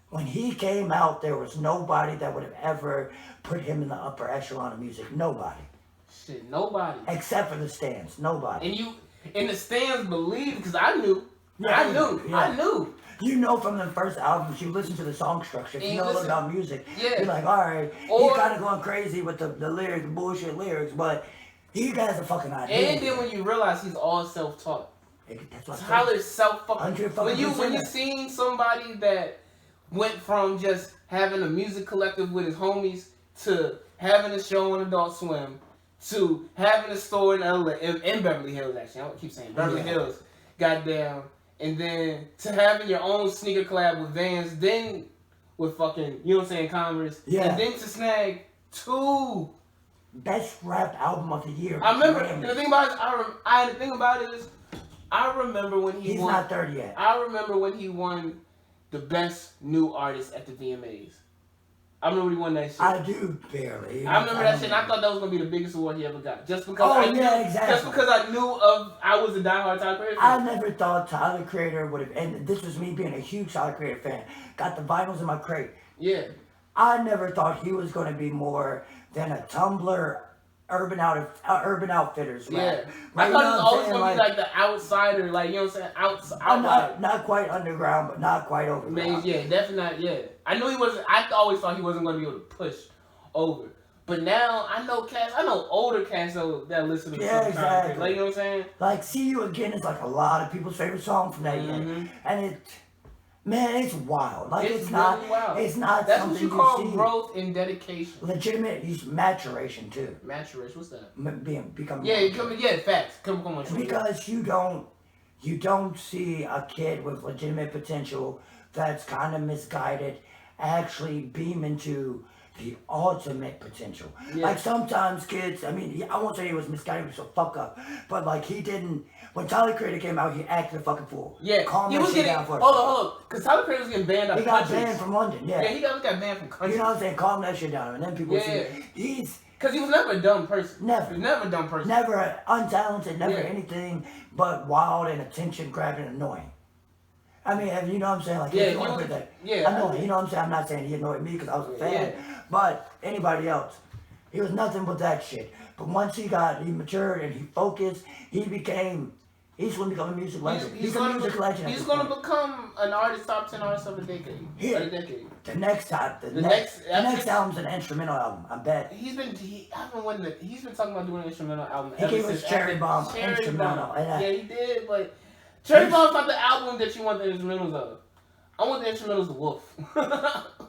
A: When he came out, there was nobody that would have ever put him in the upper echelon of music. Nobody.
B: Shit, nobody.
A: Except for the stands. Nobody.
B: And the stands believe because I knew. I knew.
A: You know from the first albums, you listen to the song structure. If you know about music, you're like, all right, he's kind of going crazy with the lyrics, bullshit lyrics, but he has a fucking idea.
B: And then when you realize he's all self-taught.
A: That's what
B: Tyler's self-fucking... When you seen somebody that went from just having a music collective with his homies to having a show on Adult Swim to having a store in Beverly Hills, actually. I don't keep saying Beverly Hills. Goddamn. And then to having your own sneaker collab with Vans, then with fucking, you know what I'm saying, Converse. Yeah. And then to snag 2
A: Best Rap Album of the Year.
B: I remember, and the thing about it is, I remember when he won.
A: He's not 30 yet.
B: I remember when he won the Best New Artist at the VMAs. I remember when he won that shit.
A: I do barely.
B: I remember that shit, and I thought that was gonna be the biggest award he ever got. Just because Just because I knew I was a diehard Tyler Creator fan.
A: I never thought Tyler Creator would have, and this was me being a huge Tyler Creator fan. Got the vinyls in my crate.
B: Yeah.
A: I never thought he was going to be more than a Tumblr Urban Outfitters rap.
B: Yeah. I thought he was always going to be like the outsider, like, you know what I'm saying?
A: Not quite underground, but not quite over.
B: Man, yeah, definitely not, yeah. I knew he wasn't, I always thought he wasn't going to be able to push over. But now, I know older cats that listen to some exactly. Like, you know what I'm saying?
A: Like, See You Again is like a lot of people's favorite song from that year. And man, it's wild. Like it's not. Really wild. It's not.
B: That's
A: something
B: what you call
A: see.
B: Growth and dedication.
A: Legitimate. Maturation too.
B: Maturation. What's that?
A: Becoming.
B: Yeah. Facts. Come on.
A: Because you don't see a kid with legitimate potential that's kind of misguided actually beam into the ultimate potential. Yeah. Like sometimes kids. I mean, I won't say he was misguided. He was a fuck up. But like he didn't. When Tyler Creator came out, he acted a fucking fool. Yeah,
B: he was getting down for it. Hold on, because Tyler Creator was getting banned.
A: He got banned from London. Yeah,
B: he got banned from countries.
A: You know what I'm saying? Calm that shit down, and then people see
B: because he was never a dumb person.
A: Never,
B: he was never a dumb person.
A: Never untalented. Never anything but wild and attention grabbing and annoying. I mean, you know what I'm saying? Like, annoying. You know what I'm saying? I'm not saying he annoyed me because I was a fan, but anybody else, he was nothing but that shit. But once he matured and he focused, he's going to become a music legend. He's a music legend.
B: He's going to become an artist, top 10 artist of the decade.
A: Yeah. The next album's an instrumental album, I bet.
B: He's been talking about doing an instrumental album.
A: He gave us Cherry Bomb instrumental.
B: Yeah, he did, but Cherry Bomb's not the album that you want the instrumentals of. I want the instrumentals of Wolf.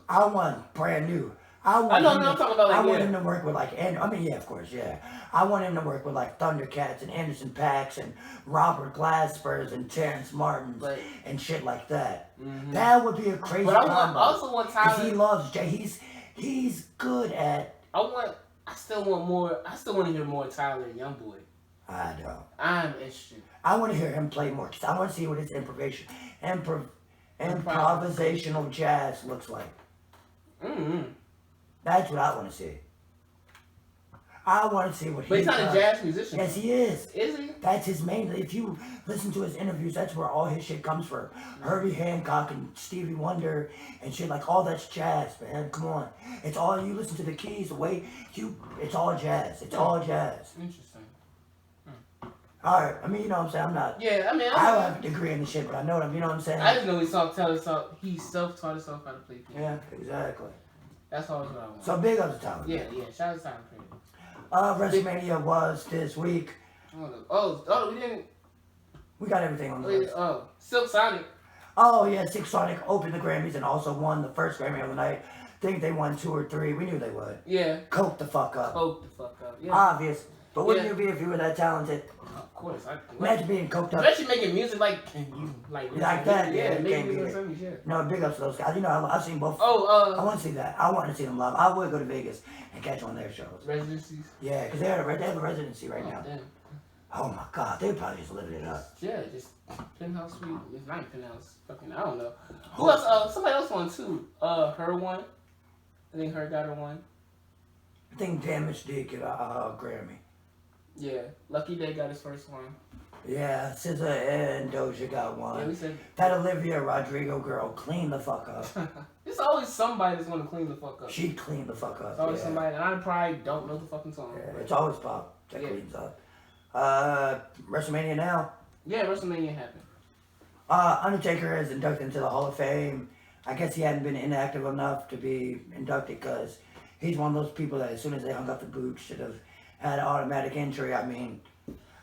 A: I want brand new.
B: I'm talking about like,
A: I want him to work with like, and I mean, yeah, of course, yeah. I want him to work with like Thundercats and Anderson .Paaks and Robert Glaspers and Terrence Martins and shit like that. Mm-hmm. That would be a crazy.
B: But I also want Tyler.
A: Because he loves Jay. He's good at.
B: I still want to hear more Tyler and Youngboy.
A: I don't.
B: I'm interested.
A: I want to hear him play more. I want to see what his improvisational jazz looks like. Mm-hmm. That's what I want to see. I want to see what he does.
B: But he's not a jazz musician.
A: Yes, he is.
B: Is he?
A: That's his main. If you listen to his interviews, that's where all his shit comes from. Mm-hmm. Herbie Hancock and Stevie Wonder and shit, like all that's jazz, man. Come on. It's all, you listen to the keys, the way it's all jazz. It's all jazz.
B: Interesting.
A: Alright, I mean, you know what I'm saying? I'm not.
B: Yeah, I mean,
A: I don't have a degree in the shit, but I know what I'm, you know what I'm saying?
B: I just know he self-taught himself how to play piano.
A: Yeah, exactly.
B: That's all what I want.
A: So big up to Tyler.
B: Yeah, shout out to Tyler Perry.
A: WrestleMania was this week.
B: We didn't.
A: We got everything on the list.
B: Silk Sonic.
A: Oh yeah, Silk Sonic opened the Grammys and also won the first Grammy of the night. I think they won 2 or 3. We knew they would.
B: Yeah.
A: Coke the fuck up.
B: Yeah.
A: Obvious. But wouldn't you be if you were that talented?
B: Of course.
A: Imagine being coked up.
B: Especially making music like
A: that.
B: Yeah,
A: making music. No, big ups to those guys. You know, I've seen both. I want to see that. I want to see them live. I would go to Vegas and catch one of their shows.
B: Residencies?
A: Yeah, because they have a residency right now.
B: Damn.
A: Oh my God, they probably just living it up.
B: Yeah, just penthouse suite. It's not penthouse. Fucking, I don't know. Who else? Somebody else won too. Her won. I think her got her one.
A: I think Damage did get a Grammy.
B: Yeah, Lucky Day got his first one.
A: Yeah, SZA and Doja got one.
B: Yeah, we said
A: that Olivia Rodrigo girl cleaned the fuck up.
B: There's always somebody that's gonna clean the fuck up.
A: She cleaned the fuck up.
B: There's always somebody, and I probably don't know the fucking song.
A: Yeah, it's always Pop that cleans up. WrestleMania now.
B: Yeah, WrestleMania happened.
A: Undertaker is inducted into the Hall of Fame. I guess he hadn't been inactive enough to be inducted because he's one of those people that as soon as they hung up the boot should have had an automatic entry. I mean,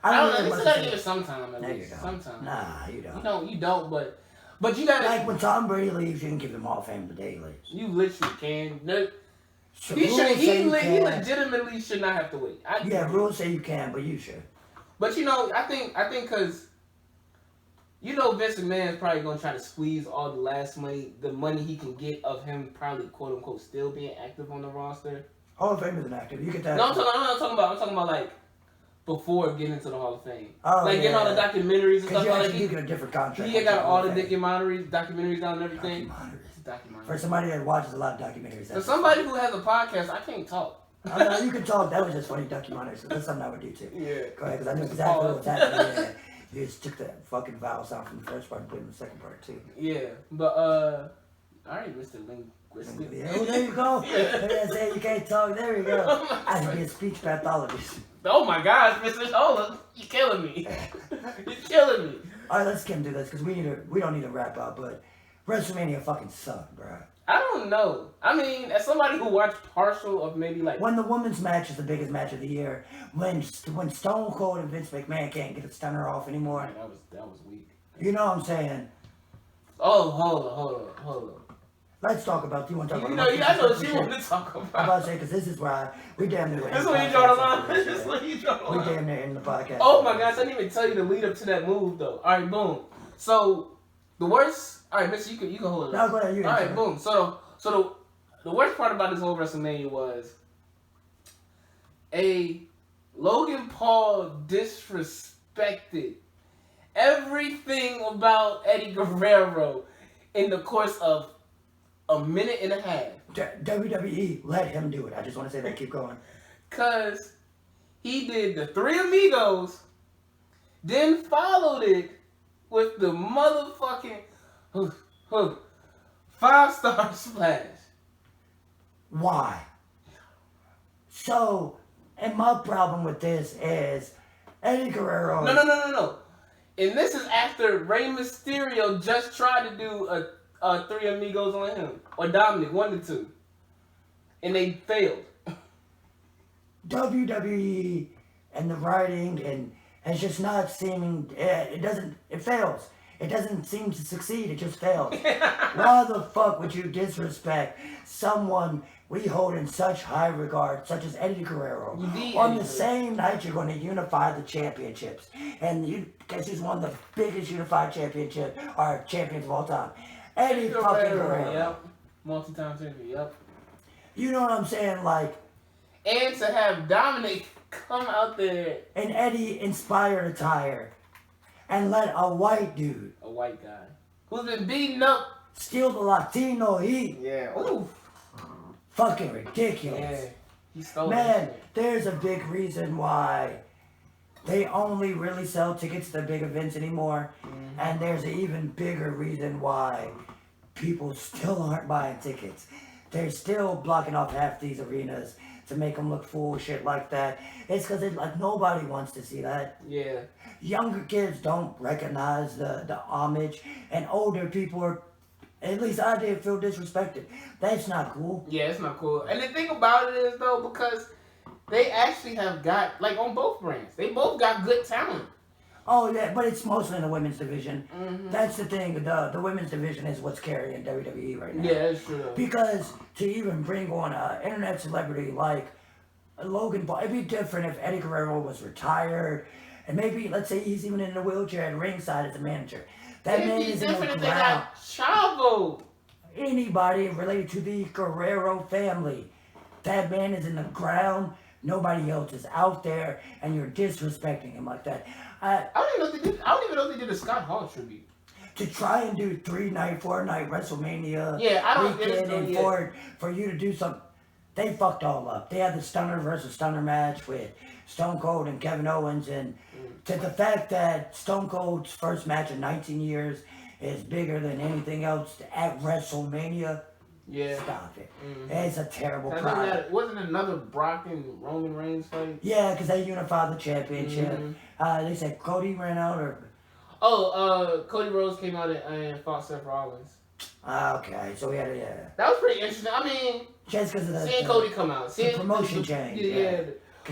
B: I don't know. They still gotta give it some time at least.
A: You don't.
B: Sometime.
A: Nah, you don't.
B: You don't. But you gotta.
A: Like when Tom Brady leaves, you can give him Hall of Fame the day he leaves.
B: You literally can. No, he legitimately should not have to wait.
A: Rules say you can, but you should.
B: But I think because Vince McMahon is probably gonna try to squeeze all the the money he can get of him probably quote unquote still being active on the roster.
A: Hall of Fame is an active. You get that.
B: No, I'm talking about like before getting into the Hall of Fame.
A: Oh,
B: like getting all the documentaries and stuff.
A: You get a different contract.
B: He got all the documentaries down and everything.
A: Documentaries. For somebody that watches a lot of documentaries.
B: For somebody who has a podcast, I can't talk.
A: No, you can talk. That was just funny documentaries. So that's something I would do too.
B: Yeah.
A: Go ahead, because I knew exactly what was happening. Yeah. You just took that fucking vowel sound from the first part and put it in the second part too.
B: Yeah, but all right, Mr. Linguistic.
A: Yeah, oh, there you go. Say you can't talk. There you go. I should be a speech pathologist.
B: Oh my gosh, Mr. Hola, you're killing me. You're killing me.
A: All right, let's get into this because we don't need to wrap up, but WrestleMania fucking sucked, bro.
B: I don't know. I mean, as somebody who watched partial of maybe like
A: when the women's match is the biggest match of the year, when Stone Cold and Vince McMahon can't get a stunner off anymore.
B: Man, that was weak.
A: You know what I'm saying?
B: Oh, hold on.
A: Let's talk about. Do you want to talk about?
B: I know what you want to talk about.
A: I'm about to say because this is where we damn near.
B: This is when you draw the line. This is when you draw the line.
A: We damn near in the podcast.
B: Oh my gosh! I didn't even tell you the lead up to that move though. All right, boom. So the worst. All right, Mitch, you can hold it.
A: No, go ahead.
B: All right, boom. So the worst part about this whole WrestleMania was Logan Paul disrespected everything about Eddie Guerrero in the course of a minute and a half.
A: WWE let him do it. I just want to say that. Keep going. Because
B: he did the Three Amigos, then followed it with the motherfucking 5-star splash.
A: Why? So, and my problem with this is Eddie Guerrero.
B: No. And this is after Rey Mysterio just tried to do a Three Amigos on him. Or Dominic, 1 to 2. And they failed.
A: WWE and the writing and It's just not seeming. It fails. It doesn't seem to succeed. It just fails. Why the fuck would you disrespect someone we hold in such high regard, such as Eddie Guerrero, on the same night you're going to unify the championships? And you guess who's won the biggest unified championship, or champions of all time? Eddie fucking Guerrero.
B: Yep. Multi-time champion. Yep.
A: You know what I'm saying? Like,
B: and to have Dominic come out there
A: and Eddie inspired attire, and let a white dude,
B: a white guy, who's been beaten up,
A: steal the Latino heat.
B: Yeah. Ooh.
A: Fucking ridiculous.
B: Yeah. He stole
A: Man, there's a big reason why they only really sell tickets to the big events anymore. Mm-hmm. And there's an even bigger reason why people still aren't buying tickets. They're still blocking off half these arenas to make them look full, shit like that. It's because like nobody wants to see that.
B: Yeah.
A: Younger kids don't recognize the homage, and older people are, at least I did, feel disrespected. That's not cool.
B: Yeah, it's not cool. And the thing about it is though, because they actually have got, like on both brands, they both got good talent.
A: Oh yeah, but it's mostly in the women's division.
B: Mm-hmm.
A: That's the thing. The women's division is what's carrying WWE right now.
B: Yeah, that's true.
A: Because to even bring on an internet celebrity like Logan Paul, it'd be different if Eddie Guerrero was retired, and maybe let's say he's even in a wheelchair at ringside as a manager. That man is in the ground. They got
B: Chavo.
A: Anybody related to the Guerrero family, that man is in the ground. Nobody else is out there, and you're disrespecting him like that.
B: I don't even know if they did a Scott Hall tribute.
A: To try and do 3-night, 4-night WrestleMania weekend and for you to do something, they fucked all up. They had the Stunner versus Stunner match with Stone Cold and Kevin Owens, and to the fact that Stone Cold's first match in 19 years is bigger than anything else at WrestleMania.
B: Yeah.
A: Stop it.
B: Mm-hmm.
A: It's a terrible product.
B: Wasn't another Brock and Roman Reigns fight?
A: Yeah, because they unified the championship. Mm-hmm. They said Cody ran out, or...
B: Cody Rhodes came out and fought Seth Rollins.
A: Okay, so we had
B: that was pretty interesting. I mean,
A: just because of
B: seeing Cody come out,
A: the promotion change.
B: Yeah.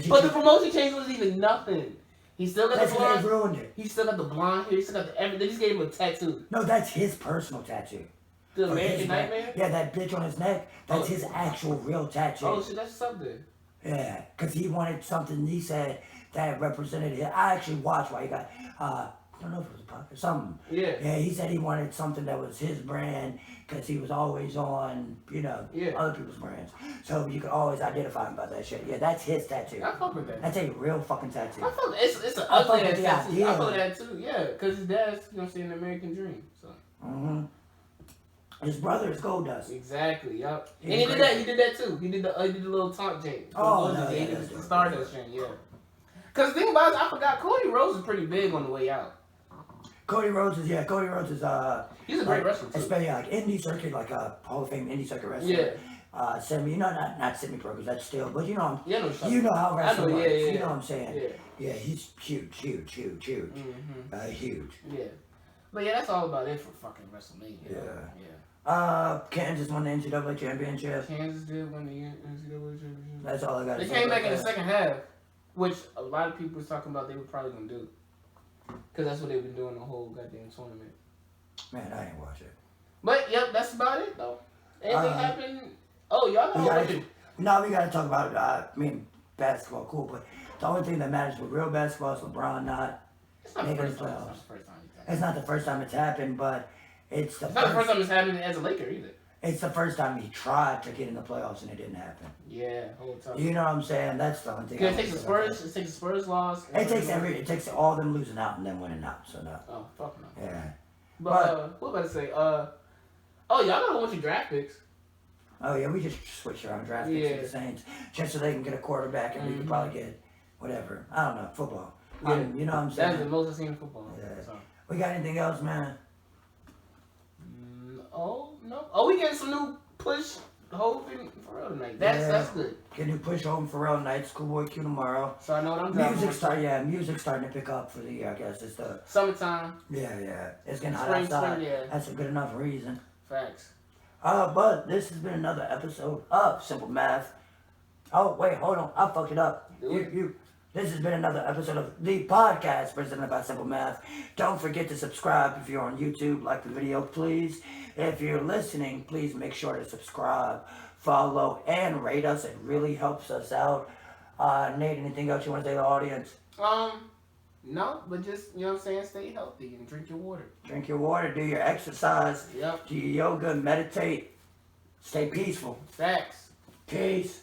B: But the promotion change wasn't even nothing. He still got the blonde.
A: They ruined it.
B: He still got the blonde hair. He still got everything. They just gave him a tattoo.
A: No, that's his personal tattoo.
B: The American Nightmare?
A: Yeah, that bitch on his neck. That's his actual real tattoo.
B: Oh shit, that's something.
A: Yeah, because he wanted something. He said that represented it. I actually watched why he got. I don't know if it was a puck or something.
B: Yeah.
A: Yeah, he said he wanted something that was his brand because he was always on, other people's brands. So you could always identify him by that shit. Yeah, that's his tattoo.
B: I fuck with that.
A: That's a real fucking tattoo.
B: I fuck with it's an ugly ass tattoo. I fuck with that too. Yeah, because his dad's, an American dream. So.
A: Mm-hmm. His brother is Goldust.
B: Exactly. Yup. And he did that. He did that too. He did the little taunt chain. He did the Stardust chain. Yeah. Because the thing about it, I forgot Cody Rhodes is pretty big on the way out.
A: Cody Rhodes is
B: he's a great wrestler too.
A: Especially like indie circuit, like a Hall of Fame indie circuit wrestler.
B: Yeah.
A: Not semi-pro because that's still, but you know how
B: Yeah.
A: wrestling works.
B: Yeah.
A: You know what I'm saying?
B: Yeah.
A: Yeah, he's huge.
B: Mm-hmm.
A: Huge.
B: Yeah. But yeah, that's all about it for fucking WrestleMania.
A: Yeah. Kansas won the NCAA championship.
B: Kansas did win the NCAA championship.
A: That's all I got to say.
B: They came back in the second half, which a lot of people was talking about they were probably going to do. Because that's what they've been doing the whole goddamn tournament.
A: Man, I ain't watch it.
B: But, yep, that's about it, though. Anything happened? Oh, y'all know
A: we got to talk about, basketball, cool, but the only thing that matters with real basketball is LeBron not making the playoffs. It's not the first time it's happened, but it's the
B: first time it's happened as a Laker, either.
A: It's the first time he tried to get in the playoffs and it didn't happen.
B: Yeah, whole time.
A: You know what I'm saying? That's the only thing.
B: It takes the Spurs loss.
A: It takes all them losing out and then winning out. So no.
B: Oh fuck no.
A: Yeah.
B: But what was I about to say? Y'all got a bunch of draft picks.
A: Oh yeah, we just switched around draft picks with the Saints just so they can get a quarterback and we could probably get whatever. I don't know, football.
B: Yeah.
A: You know what I'm saying?
B: That's the most I've seen in football.
A: Yeah.
B: So.
A: We got anything else, man?
B: No. Oh, we getting some new push whole thing for real tonight. That's good.
A: Get new push home for real tonight. Schoolboy Q tomorrow.
B: So I know what I'm driving.
A: Music's starting to pick up for the year. I guess it's the
B: summertime.
A: Yeah. It's getting hot outside.
B: Spring, yeah.
A: That's a good enough reason.
B: Facts.
A: But this has been another episode of Simple Math. Oh wait, hold on. I fucked it up. You This has been another episode of the podcast presented by Simple Math. Don't forget to subscribe if you're on YouTube. Like the video, please. If you're listening, please make sure to subscribe, follow, and rate us. It really helps us out. Nate, anything else you want to say to the audience?
B: No, but just, you know what I'm saying, stay healthy and drink your water.
A: Drink your water, do your exercise,
B: Yep.
A: do your yoga, meditate, stay peaceful.
B: Facts.
A: Peace.